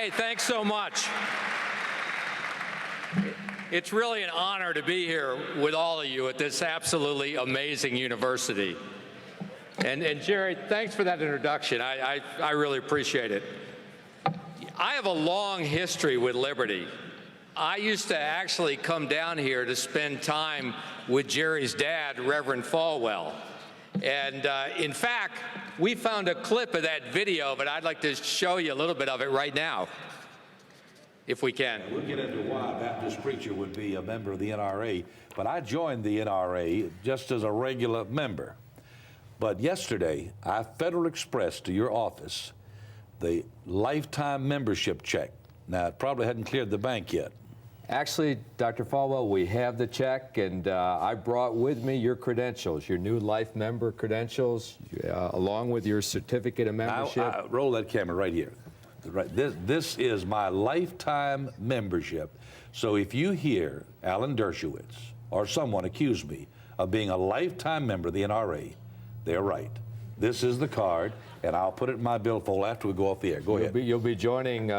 Hey, thanks so much. It's really an honor to be here with all of you at this absolutely amazing university. And Jerry, thanks for that introduction. I really appreciate it. I have a long history with Liberty. I used to actually come down here to spend time with Jerry's dad, Reverend Falwell. And in fact, we found a clip of that video, but I'd like to show you a little bit of it right now, if we can. We'll get into why a Baptist preacher would be a member of the NRA, but I joined the NRA just as a regular member. But yesterday, I Federal Expressed to your office the lifetime membership check. Now, it probably hadn't cleared the bank yet. Actually, Dr. Falwell, we have the check, and I brought with me your credentials, your new life member credentials, along with your certificate of membership. I roll that camera right here. Right, this is my lifetime membership. So if you hear Alan Dershowitz or someone accuse me of being a lifetime member of the NRA, they're right. This is the card, and I'll put it in my billfold after we go off the air. Go ahead. You'll be joining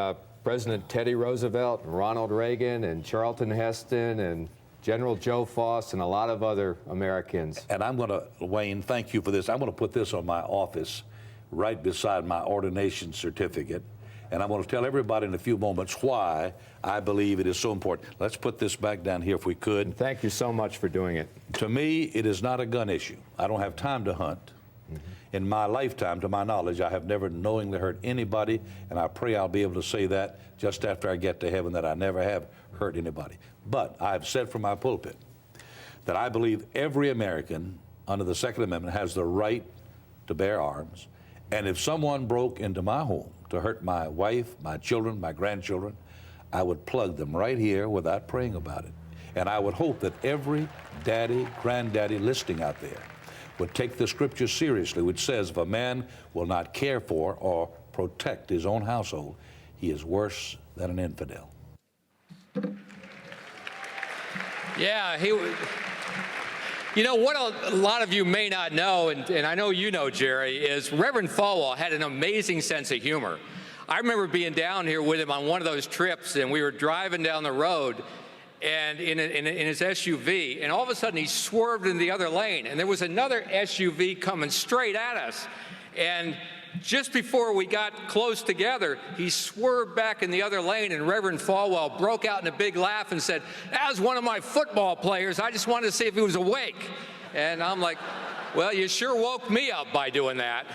President Teddy Roosevelt, and Ronald Reagan, and Charlton Heston, and General Joe Foss, and a lot of other Americans. And I'm going to, Wayne, thank you for this. I'm going to put this on my office right beside my ordination certificate. And I'm going to tell everybody in a few moments why I believe it is so important. Let's put this back down here if we could. And thank you so much for doing it. To me, it is not a gun issue. I don't have time to hunt. In my lifetime, to my knowledge, I have never knowingly hurt anybody, and I pray I'll be able to say that just after I get to heaven, that I never have hurt anybody. But I've said from my pulpit that I believe every American under the Second Amendment has the right to bear arms, and if someone broke into my home to hurt my wife, my children, my grandchildren, I would plug them right here without praying about it. And I would hope that every daddy, granddaddy listening out there would take the scripture seriously, which says if a man will not care for or protect his own household, he is worse than an infidel. Yeah, you know, what a lot of you may not know, and I know you know, Jerry, is Reverend Falwell had an amazing sense of humor. I remember being down here with him on one of those trips, and we were driving down the road, and in his SUV, and all of a sudden he swerved in the other lane, and there was another SUV coming straight at us. And just before we got close together, he swerved back in the other lane, and Reverend Falwell broke out in a big laugh and said, "That was one of my football players. I just wanted to see if he was awake." And I'm like, well, you sure woke me up by doing that.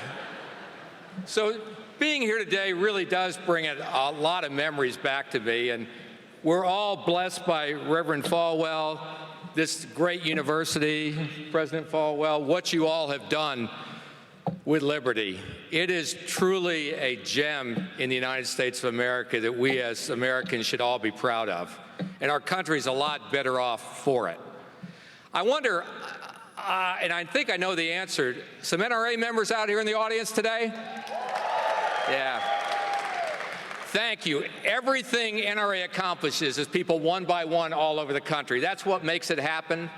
So being here today really does bring a lot of memories back to me, and we're all blessed by Reverend Falwell, this great university, President Falwell, what you all have done with Liberty. It is truly a gem in the United States of America that we as Americans should all be proud of. And our country's a lot better off for it. I wonder, and I think I know the answer, some NRA members out here in the audience today? Yeah. Thank you. Everything NRA accomplishes is people one by one all over the country. That's what makes it happen.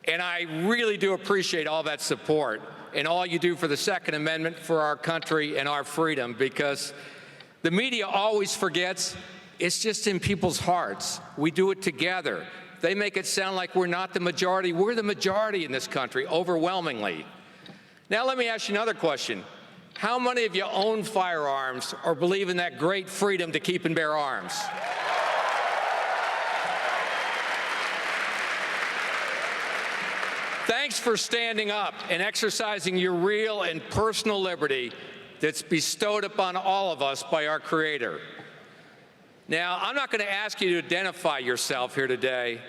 And I really do appreciate all that support and all you do for the Second Amendment, for our country and our freedom, because the media always forgets it's just in people's hearts. We do it together. They make it sound like we're not the majority. We're the majority in this country, overwhelmingly. Now let me ask you another question. How many of you own firearms or believe in that great freedom to keep and bear arms? Thanks for standing up and exercising your real and personal liberty that's bestowed upon all of us by our Creator. Now, I'm not going to ask you to identify yourself here today,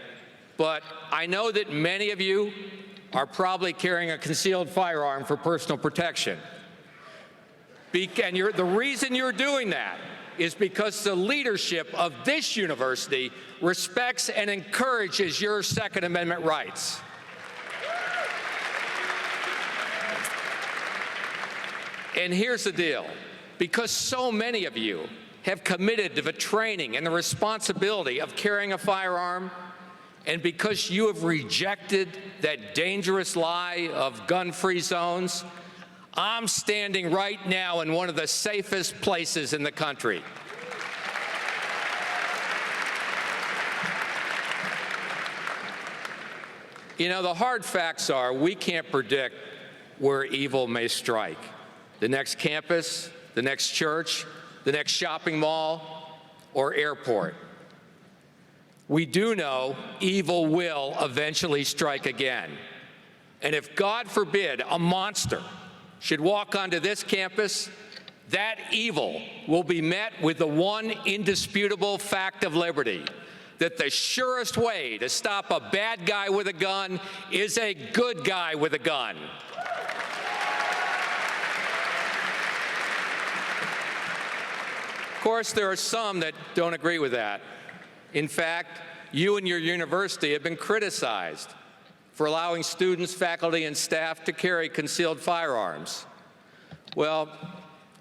but I know that many of you are probably carrying a concealed firearm for personal protection. And the reason you're doing that is because the leadership of this university respects and encourages your Second Amendment rights. And here's the deal. Because so many of you have committed to the training and the responsibility of carrying a firearm, and because you have rejected that dangerous lie of gun-free zones, I'm standing right now in one of the safest places in the country. You know, the hard facts are we can't predict where evil may strike. The next campus, the next church, the next shopping mall, or airport. We do know evil will eventually strike again. And if, God forbid, a monster should walk onto this campus, that evil will be met with the one indisputable fact of liberty, that the surest way to stop a bad guy with a gun is a good guy with a gun. Of course, there are some that don't agree with that. In fact, you and your university have been criticized for allowing students, faculty, and staff to carry concealed firearms. Well,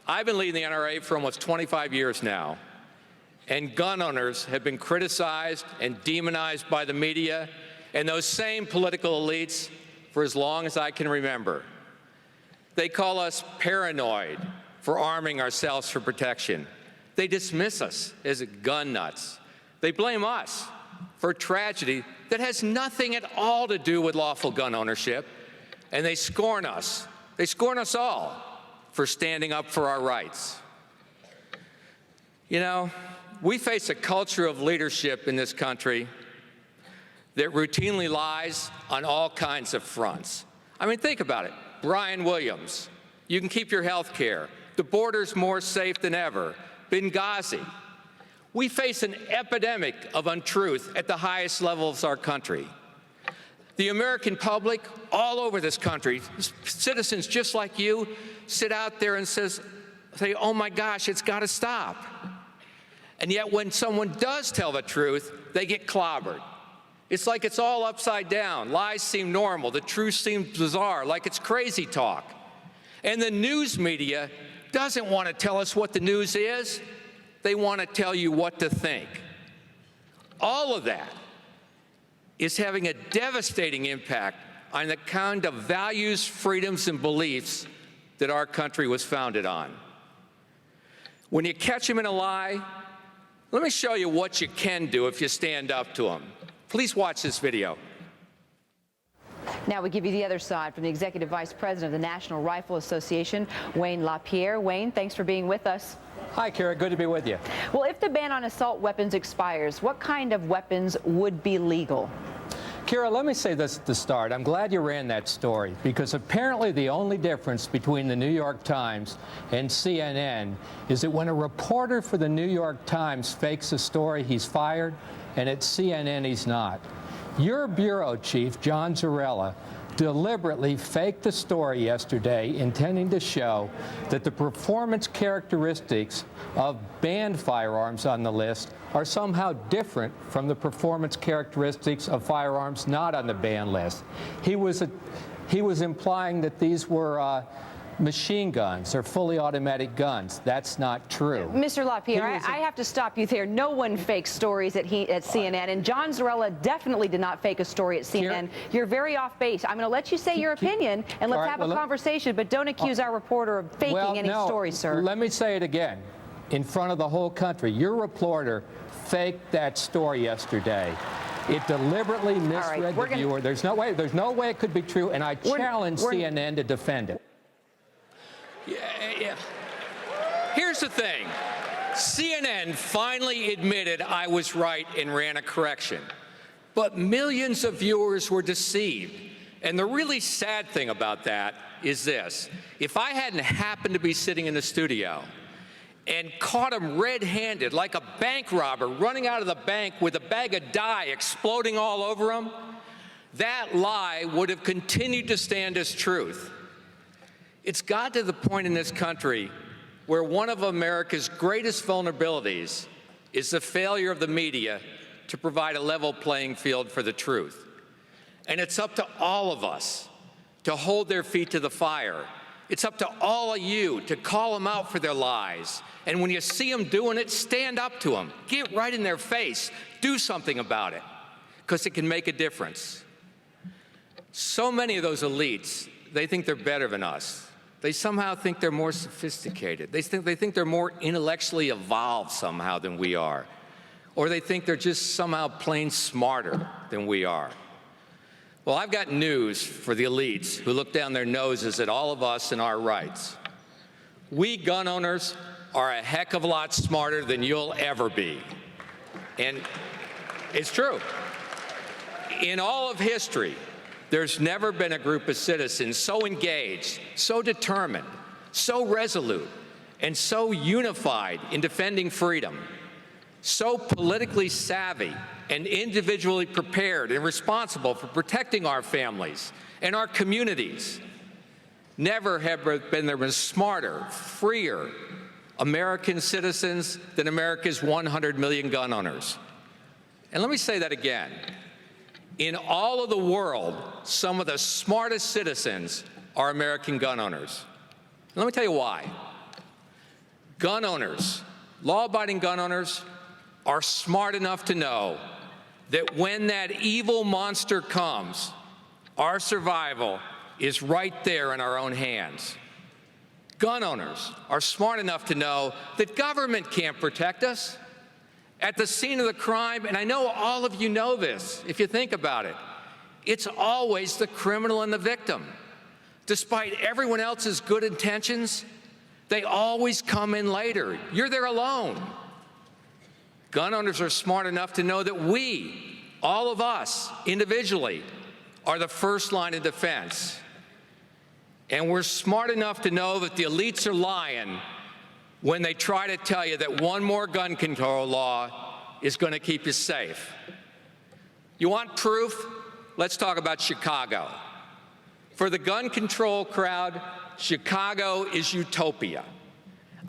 I've been leading the NRA for almost 25 years now, and gun owners have been criticized and demonized by the media and those same political elites for as long as I can remember. They call us paranoid for arming ourselves for protection. They dismiss us as gun nuts. They blame us for tragedy that has nothing at all to do with lawful gun ownership, and they scorn us. They scorn us all for standing up for our rights. You know, we face a culture of leadership in this country that routinely lies on all kinds of fronts. I mean, think about it. Brian Williams, you can keep your health care. The border's more safe than ever. Benghazi. We face an epidemic of untruth at the highest levels of our country. The American public all over this country, citizens just like you, sit out there and say, oh my gosh, it's got to stop. And yet when someone does tell the truth, they get clobbered. It's like it's all upside down. Lies seem normal. The truth seems bizarre, like it's crazy talk. And the news media doesn't want to tell us what the news is. They want to tell you what to think. All of that is having a devastating impact on the kind of values, freedoms, and beliefs that our country was founded on. When you catch them in a lie, let me show you what you can do if you stand up to them. Please watch this video. Now we give you the other side from the Executive Vice President of the National Rifle Association, Wayne LaPierre. Wayne, thanks for being with us. Hi, Kara. Good to be with you. Well, if the ban on assault weapons expires, what kind of weapons would be legal? Kara, let me say this at the start. I'm glad you ran that story, because apparently the only difference between the New York Times and CNN is that when a reporter for the New York Times fakes a story, he's fired, and at CNN he's not. Your bureau chief, John Zarella, deliberately faked the story yesterday, intending to show that the performance characteristics of banned firearms on the list are somehow different from the performance characteristics of firearms not on the ban list. He was implying that these were machine guns or fully automatic guns. That's not true. Mr. LaPierre, I have to stop you there. No one fakes stories at CNN, and John Zarella definitely did not fake a story at CNN. You're very off base. I'm going to let you say your opinion, and let's have a conversation, but don't accuse our reporter of faking any stories, sir. Let me say it again in front of the whole country. Your reporter faked that story yesterday. It deliberately misread the viewer. There's no way it could be true, and I challenge CNN to defend it. Yeah. Here's the thing. CNN finally admitted I was right and ran a correction. But millions of viewers were deceived. And the really sad thing about that is this. If I hadn't happened to be sitting in the studio and caught him red-handed like a bank robber running out of the bank with a bag of dye exploding all over him, that lie would have continued to stand as truth. It's got to the point in this country where one of America's greatest vulnerabilities is the failure of the media to provide a level playing field for the truth. And it's up to all of us to hold their feet to the fire. It's up to all of you to call them out for their lies. And when you see them doing it, stand up to them. Get right in their face. Do something about it, because it can make a difference. So many of those elites, they think they're better than us. They somehow think they're more sophisticated. They think they're more intellectually evolved somehow than we are. Or they think they're just somehow plain smarter than we are. Well, I've got news for the elites who look down their noses at all of us and our rights. We gun owners are a heck of a lot smarter than you'll ever be. And it's true. In all of history, there's never been a group of citizens so engaged, so determined, so resolute, and so unified in defending freedom, so politically savvy and individually prepared and responsible for protecting our families and our communities. Never have there been smarter, freer American citizens than America's 100 million gun owners. And let me say that again. In all of the world, some of the smartest citizens are American gun owners. And let me tell you why. Gun owners, law-abiding gun owners, are smart enough to know that when that evil monster comes, our survival is right there in our own hands. Gun owners are smart enough to know that government can't protect us. At the scene of the crime, and I know all of you know this, if you think about it, it's always the criminal and the victim. Despite everyone else's good intentions, they always come in later. You're there alone. Gun owners are smart enough to know that we, all of us, individually, are the first line of defense. And we're smart enough to know that the elites are lying when they try to tell you that one more gun control law is going to keep you safe. You want proof? Let's talk about Chicago. For the gun control crowd, Chicago is utopia.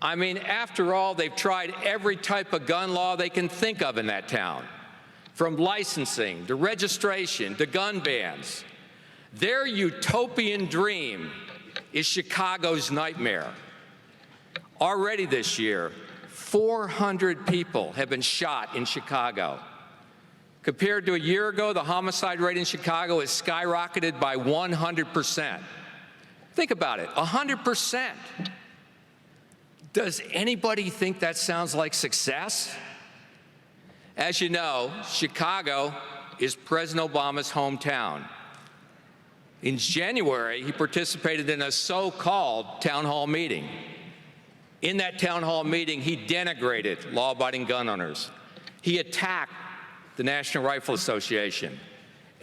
I mean, after all, they've tried every type of gun law they can think of in that town, from licensing to registration to gun bans. Their utopian dream is Chicago's nightmare. Already this year, 400 people have been shot in Chicago. Compared to a year ago, the homicide rate in Chicago has skyrocketed by 100%. Think about it, 100%. Does anybody think that sounds like success? As you know, Chicago is President Obama's hometown. In January, he participated in a so-called town hall meeting. In that town hall meeting, he denigrated law-abiding gun owners. He attacked the National Rifle Association,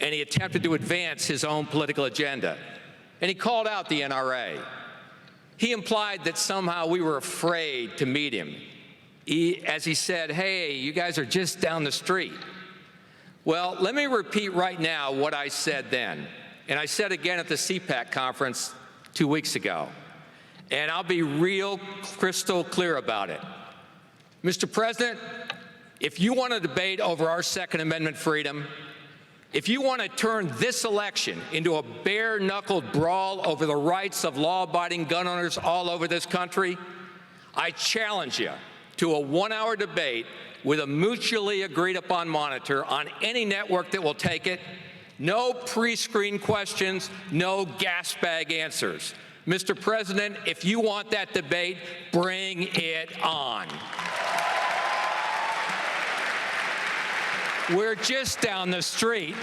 and he attempted to advance his own political agenda. And he called out the NRA. He implied that somehow we were afraid to meet him, as he said, hey, you guys are just down the street. Well, let me repeat right now what I said then, and I said again at the CPAC conference 2 weeks ago. And I'll be real crystal clear about it. Mr. President, if you want to debate over our Second Amendment freedom, if you want to turn this election into a bare-knuckled brawl over the rights of law-abiding gun owners all over this country, I challenge you to a one-hour debate with a mutually agreed-upon monitor on any network that will take it. No pre-screened questions, no gas bag answers. Mr. President, if you want that debate, bring it on. We're just down the street.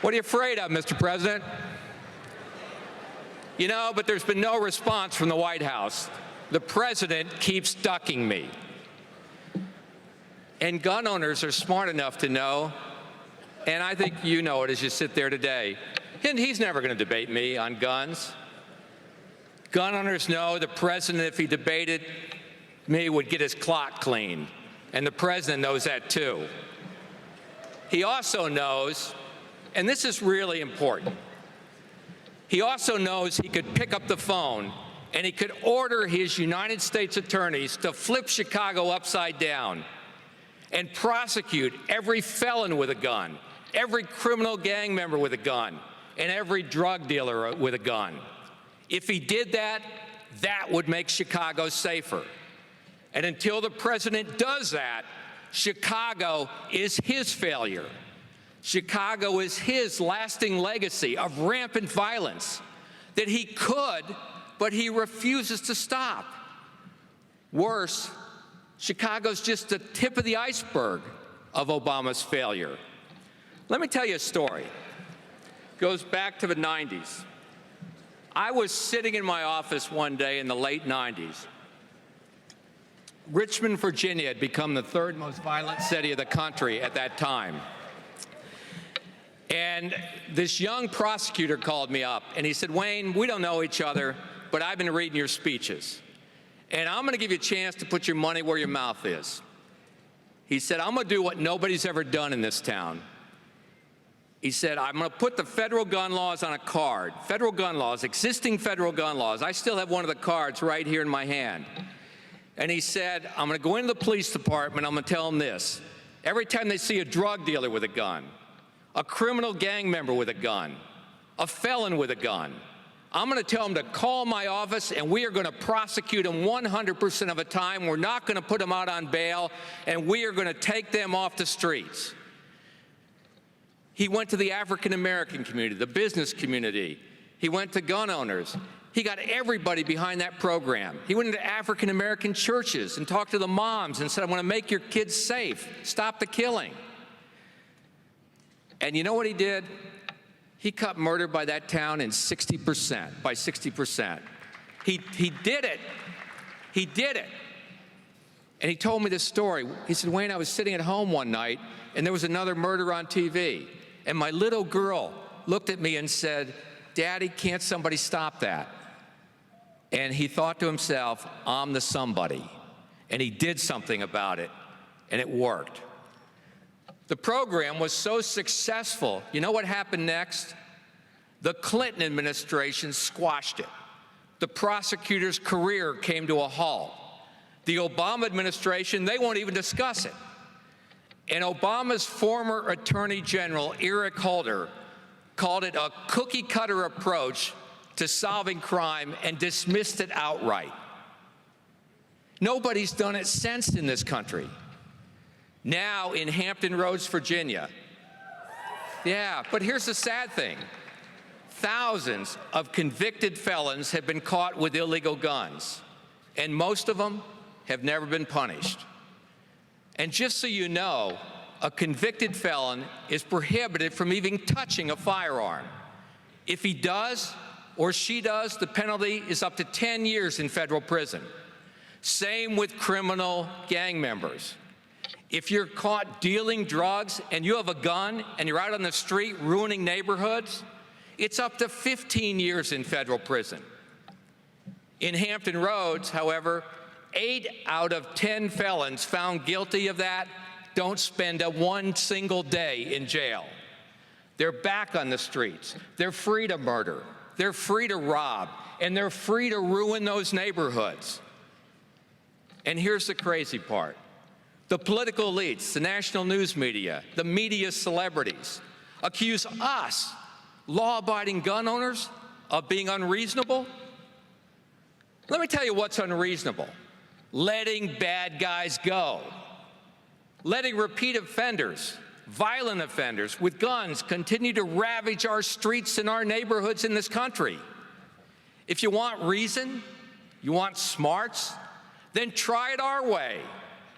What are you afraid of, Mr. President? You know, but there's been no response from the White House. The president keeps ducking me. And gun owners are smart enough to know, and I think you know it as you sit there today, and he's never going to debate me on guns. Gun owners know the president, if he debated me, would get his clock cleaned. And the president knows that too. He also knows, and this is really important, he also knows he could pick up the phone and he could order his United States attorneys to flip Chicago upside down and prosecute every felon with a gun, every criminal gang member with a gun, and every drug dealer with a gun. If he did that, that would make Chicago safer. And until the president does that, Chicago is his failure. Chicago is his lasting legacy of rampant violence that he could, but he refuses to stop. Worse, Chicago's just the tip of the iceberg of Obama's failure. Let me tell you a story. It goes back to the 90s. I was sitting in my office one day in the late 90s. Richmond, Virginia had become the third most violent city of the country at that time. And this young prosecutor called me up, and he said, Wayne, we don't know each other, but I've been reading your speeches, and I'm going to give you a chance to put your money where your mouth is. He said, I'm going to do what nobody's ever done in this town. He said, I'm going to put the federal gun laws on a card. Federal gun laws, existing federal gun laws. I still have one of the cards right here in my hand. And he said, I'm going to go into the police department, I'm going to tell them this. Every time they see a drug dealer with a gun, a criminal gang member with a gun, a felon with a gun, I'm going to tell them to call my office, and we are going to prosecute them 100% of the time. We're not going to put them out on bail, and we are going to take them off the streets. He went to the African-American community, the business community. He went to gun owners. He got everybody behind that program. He went into African-American churches and talked to the moms and said, I want to make your kids safe. Stop the killing. And you know what he did? He cut murder by that town in 60%, by 60%. He did it. He did it. And he told me this story. He said, Wayne, I was sitting at home one night, and there was another murder on TV. And my little girl looked at me and said, Daddy, can't somebody stop that? And he thought to himself, I'm the somebody. And he did something about it, and it worked. The program was so successful, you know what happened next? The Clinton administration squashed it. The prosecutor's career came to a halt. The Obama administration, they won't even discuss it. And Obama's former Attorney General, Eric Holder, called it a cookie-cutter approach to solving crime and dismissed it outright. Nobody's done it since in this country. Now in Hampton Roads, Virginia. Yeah, but here's the sad thing. Thousands of convicted felons have been caught with illegal guns, and most of them have never been punished. And just so you know, a convicted felon is prohibited from even touching a firearm. If he does or she does, the penalty is up to 10 years in federal prison. Same with criminal gang members. If you're caught dealing drugs and you have a gun and you're out on the street ruining neighborhoods, it's up to 15 years in federal prison. In Hampton Roads, however, 8 out of 10 felons found guilty of that don't spend one single day in jail. They're back on the streets. They're free to murder. They're free to rob. And they're free to ruin those neighborhoods. And here's the crazy part. The political elites, the national news media, the media celebrities accuse us, law-abiding gun owners, of being unreasonable. Let me tell you what's unreasonable. Letting bad guys go. Letting repeat offenders, violent offenders with guns continue to ravage our streets and our neighborhoods in this country. If you want reason, you want smarts, then try it our way.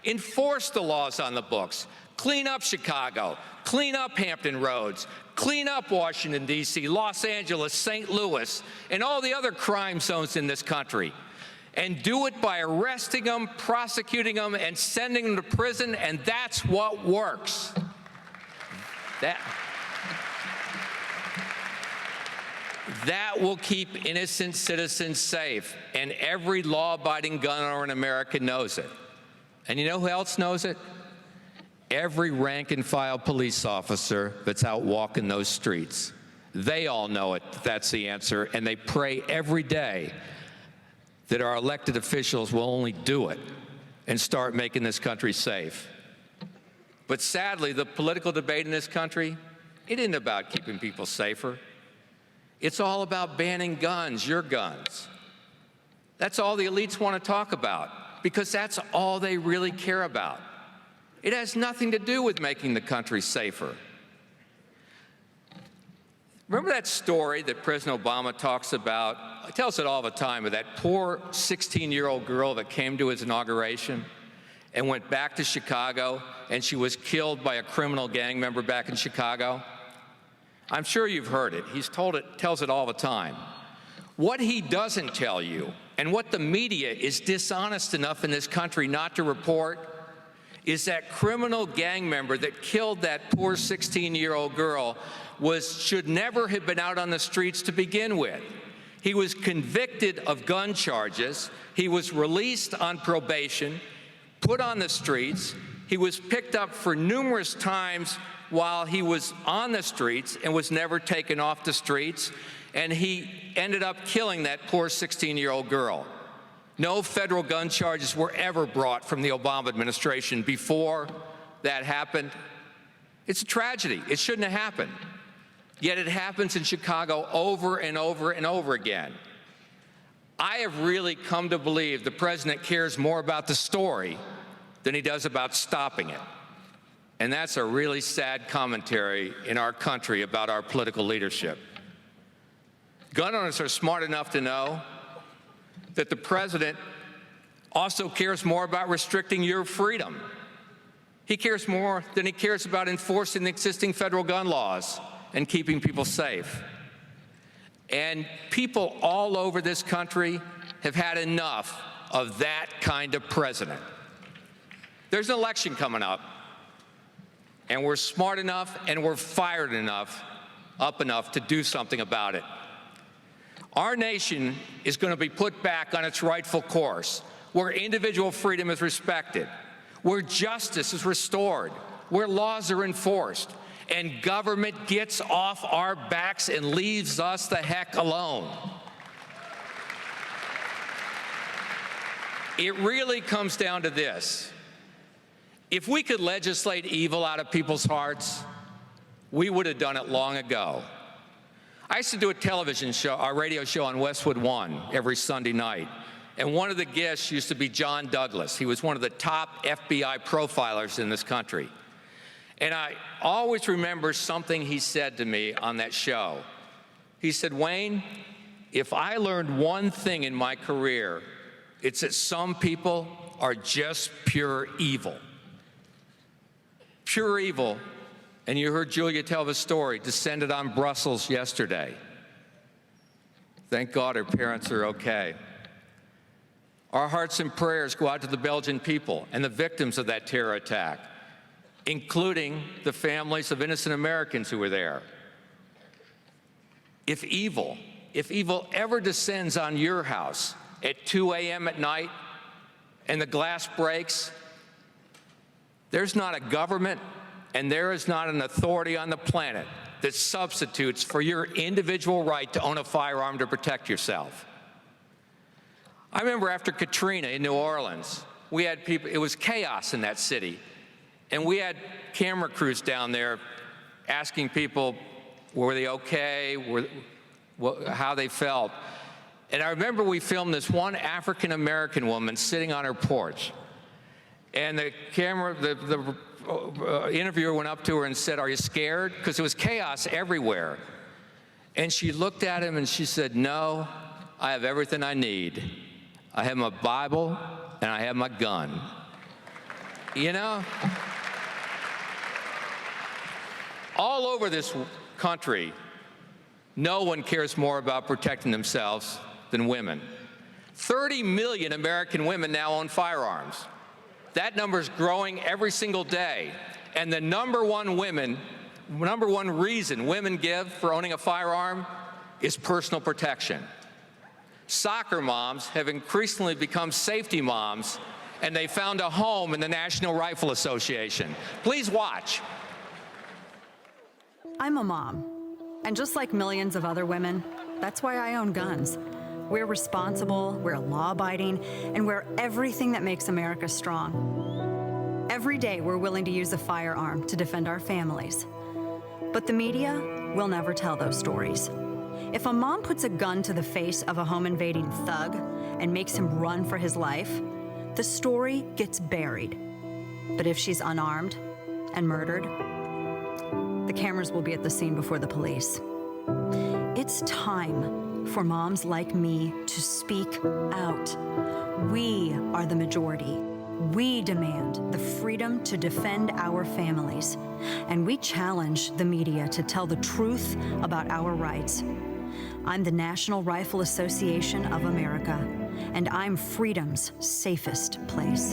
Enforce the laws on the books. Clean up Chicago. Clean up Hampton Roads. Clean up Washington, D.C., Los Angeles, St. Louis, and all the other crime zones in this country. And do it by arresting them, prosecuting them, and sending them to prison, and that's what works. That will keep innocent citizens safe, and every law-abiding gun owner in America knows it. And you know who else knows it? Every rank-and-file police officer that's out walking those streets. They all know it, that's the answer, and they pray every day that our elected officials will only do it and start making this country safe. But sadly, the political debate in this country, it isn't about keeping people safer. It's all about banning guns, your guns. That's all the elites want to talk about, because that's all they really care about. It has nothing to do with making the country safer. Remember that story that President Obama talks about? He tells it all the time, of that poor 16-year-old girl that came to his inauguration, and went back to Chicago, and she was killed by a criminal gang member back in Chicago? I'm sure you've heard it. Tells it all the time. What he doesn't tell you, and what the media is dishonest enough in this country not to report, is that criminal gang member that killed that poor 16-year-old girl should never have been out on the streets to begin with. He was convicted of gun charges. He was released on probation, put on the streets. He was picked up for numerous times while he was on the streets and was never taken off the streets, and he ended up killing that poor 16-year-old girl. No federal gun charges were ever brought from the Obama administration before that happened. It's a tragedy. It shouldn't have happened. Yet it happens in Chicago over and over and over again. I have really come to believe the president cares more about the story than he does about stopping it. And that's a really sad commentary in our country about our political leadership. Gun owners are smart enough to know that the president also cares more about restricting your freedom. He cares more than he cares about enforcing the existing federal gun laws and keeping people safe. And people all over this country have had enough of that kind of president. There's an election coming up, and we're smart enough and we're fired up enough to do something about it. Our nation is going to be put back on its rightful course, where individual freedom is respected, where justice is restored, where laws are enforced, and government gets off our backs and leaves us the heck alone. It really comes down to this. If we could legislate evil out of people's hearts, we would have done it long ago. I used to do a television show, a radio show on Westwood One every Sunday night, and one of the guests used to be John Douglas. He was one of the top FBI profilers in this country. And I always remember something he said to me on that show. He said, "Wayne, if I learned one thing in my career, it's that some people are just pure evil." Pure evil. And you heard Julia tell the story, descended on Brussels yesterday. Thank God her parents are okay. Our hearts and prayers go out to the Belgian people and the victims of that terror attack, including the families of innocent Americans who were there. If evil ever descends on your house at 2 a.m. at night and the glass breaks, there's not a government and there is not an authority on the planet that substitutes for your individual right to own a firearm to protect yourself. I remember after Katrina in New Orleans, we had people, it was chaos in that city, and we had camera crews down there asking people, were they okay, how they felt. And I remember we filmed this one African-American woman sitting on her porch, and the interviewer went up to her and said, "Are you scared?" Because it was chaos everywhere. And she looked at him and she said, "No, I have everything I need. I have my Bible and I have my gun." You know? All over this country, no one cares more about protecting themselves than women. 30 million American women now own firearms. That number is growing every single day. And the number one reason women give for owning a firearm is personal protection. Soccer moms have increasingly become safety moms, and they found a home in the National Rifle Association. Please watch. I'm a mom, and just like millions of other women, that's why I own guns. We're responsible, we're law-abiding, and we're everything that makes America strong. Every day, we're willing to use a firearm to defend our families. But the media will never tell those stories. If a mom puts a gun to the face of a home-invading thug and makes him run for his life, the story gets buried. But if she's unarmed and murdered, the cameras will be at the scene before the police. It's time for moms like me to speak out. We are the majority. We demand the freedom to defend our families, and we challenge the media to tell the truth about our rights. I'm the National Rifle Association of America, and I'm freedom's safest place.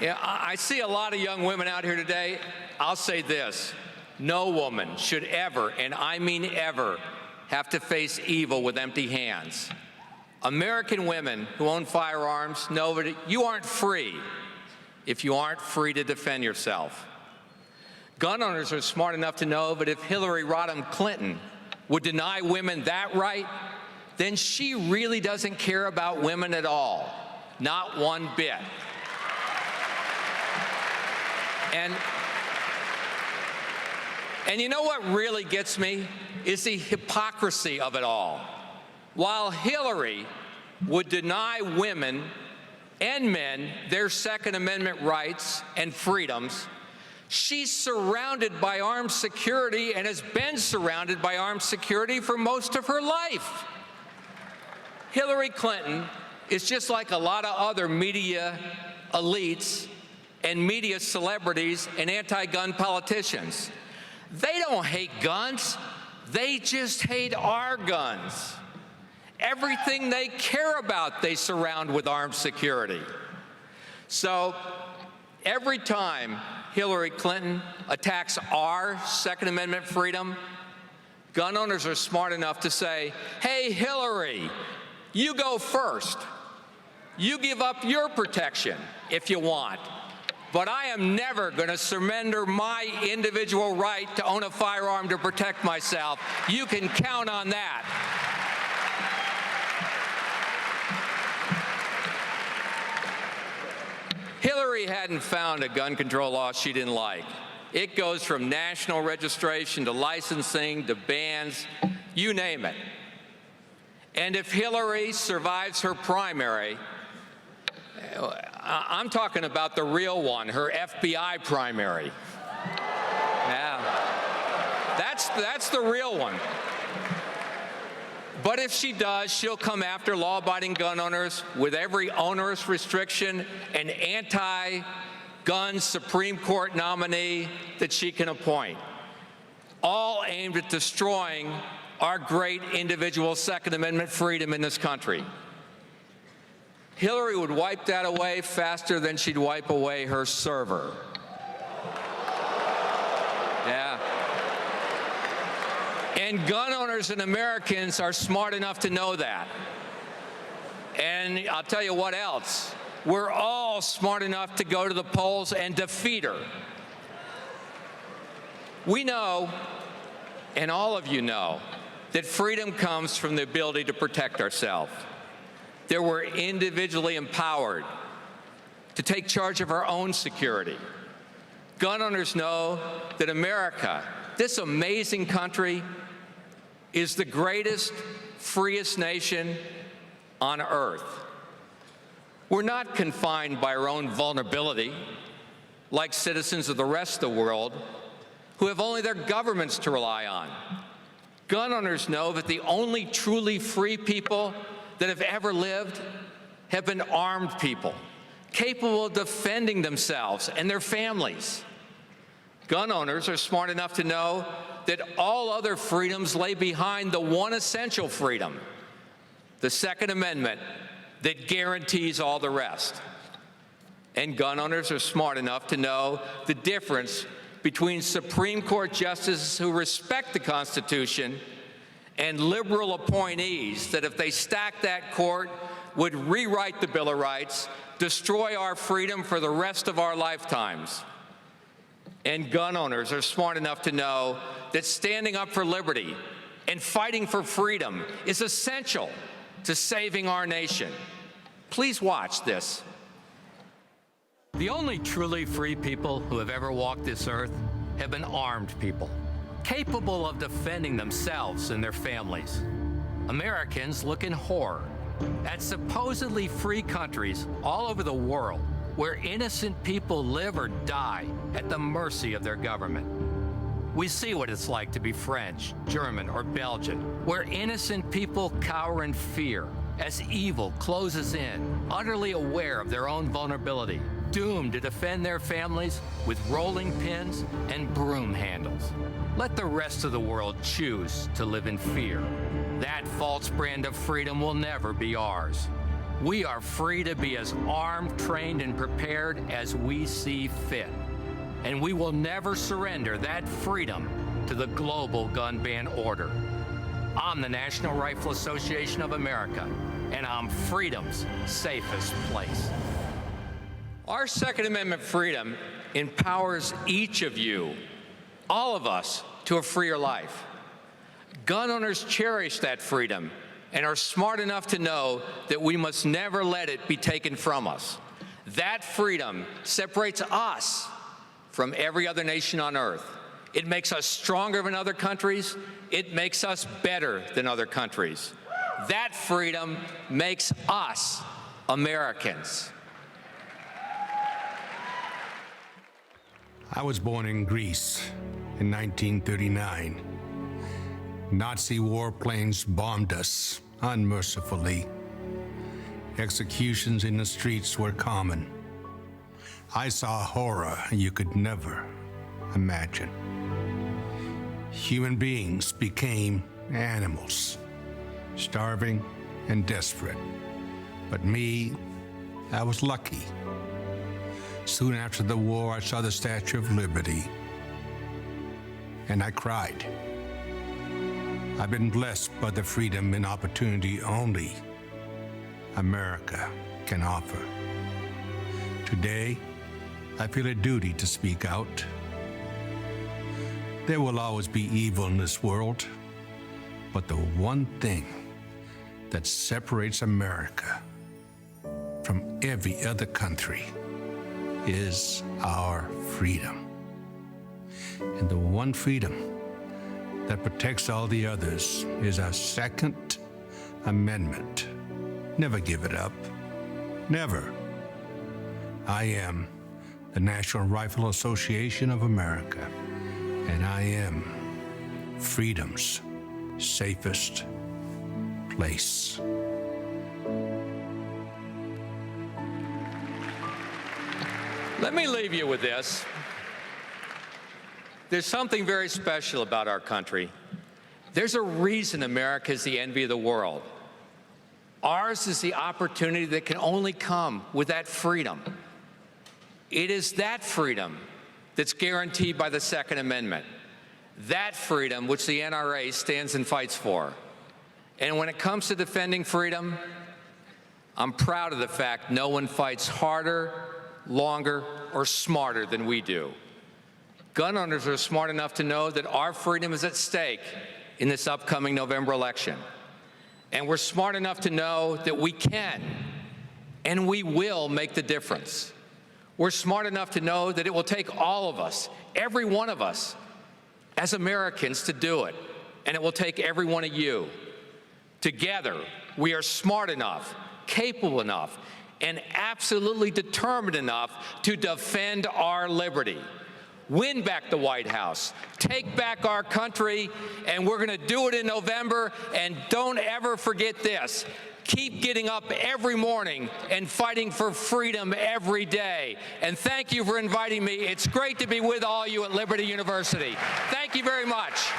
Yeah, I see a lot of young women out here today. I'll say this: no woman should ever, and I mean ever, have to face evil with empty hands. American women who own firearms know that you aren't free if you aren't free to defend yourself. Gun owners are smart enough to know that if Hillary Rodham Clinton would deny women that right, then she really doesn't care about women at all, not one bit. And you know what really gets me is the hypocrisy of it all. While Hillary would deny women and men their Second Amendment rights and freedoms, she's surrounded by armed security and has been surrounded by armed security for most of her life. Hillary Clinton is just like a lot of other media elites and media celebrities and anti-gun politicians. They don't hate guns, they just hate our guns. Everything they care about, they surround with armed security. So every time Hillary Clinton attacks our Second Amendment freedom, gun owners are smart enough to say, hey, Hillary, you go first. You give up your protection if you want. But I am never going to surrender my individual right to own a firearm to protect myself. You can count on that. Hillary hadn't found a gun control law she didn't like. It goes from national registration to licensing to bans, you name it. And if Hillary survives her primary, I'm talking about the real one, her FBI primary. Yeah, that's the real one. But if she does, she'll come after law-abiding gun owners with every onerous restriction and anti-gun Supreme Court nominee that she can appoint, all aimed at destroying our great individual Second Amendment freedom in this country. Hillary would wipe that away faster than she'd wipe away her server. Yeah. And gun owners and Americans are smart enough to know that. And I'll tell you what else. We're all smart enough to go to the polls and defeat her. We know, and all of you know, that freedom comes from the ability to protect ourselves. That we're individually empowered to take charge of our own security. Gun owners know that America, this amazing country, is the greatest, freest nation on earth. We're not confined by our own vulnerability, like citizens of the rest of the world who have only their governments to rely on. Gun owners know that the only truly free people that have ever lived have been armed people, capable of defending themselves and their families. Gun owners are smart enough to know that all other freedoms lay behind the one essential freedom, the Second Amendment, that guarantees all the rest. And gun owners are smart enough to know the difference between Supreme Court justices who respect the Constitution and liberal appointees that, if they stack that court, would rewrite the Bill of Rights, destroy our freedom for the rest of our lifetimes. And gun owners are smart enough to know that standing up for liberty and fighting for freedom is essential to saving our nation. Please watch this. The only truly free people who have ever walked this earth have been armed people, capable of defending themselves and their families. Americans look in horror at supposedly free countries all over the world where innocent people live or die at the mercy of their government. We see what it's like to be French, German, or Belgian, where innocent people cower in fear as evil closes in, utterly aware of their own vulnerability, doomed to defend their families with rolling pins and broom handles. Let the rest of the world choose to live in fear. That false brand of freedom will never be ours. We are free to be as armed, trained, and prepared as we see fit. And we will never surrender that freedom to the global gun ban order. I'm the National Rifle Association of America, and I'm freedom's safest place. Our Second Amendment freedom empowers each of you, all of us, to a freer life. Gun owners cherish that freedom and are smart enough to know that we must never let it be taken from us. That freedom separates us from every other nation on earth. It makes us stronger than other countries. It makes us better than other countries. That freedom makes us Americans. I was born in Greece in 1939. Nazi warplanes bombed us unmercifully. Executions in the streets were common. I saw horror you could never imagine. Human beings became animals, starving and desperate. But me, I was lucky. Soon after the war, I saw the Statue of Liberty, and I cried. I've been blessed by the freedom and opportunity only America can offer. Today, I feel a duty to speak out. There will always be evil in this world, but the one thing that separates America from every other country is our freedom. And the one freedom that protects all the others is our Second Amendment. Never give it up. Never. I am the National Rifle Association of America, and I am freedom's safest place. Let me leave you with this. There's something very special about our country. There's a reason America is the envy of the world. Ours is the opportunity that can only come with that freedom. It is that freedom that's guaranteed by the Second Amendment. That freedom which the NRA stands and fights for. And when it comes to defending freedom, I'm proud of the fact no one fights harder, longer, or smarter than we do. Gun owners are smart enough to know that our freedom is at stake in this upcoming November election. And we're smart enough to know that we can and we will make the difference. We're smart enough to know that it will take all of us, every one of us, as Americans to do it. And it will take every one of you. Together, we are smart enough, capable enough, and absolutely determined enough to defend our liberty. Win back the White House, take back our country, and we're going to do it in November. And don't ever forget this. Keep getting up every morning and fighting for freedom every day. And thank you for inviting me. It's great to be with all you at Liberty University. Thank you very much.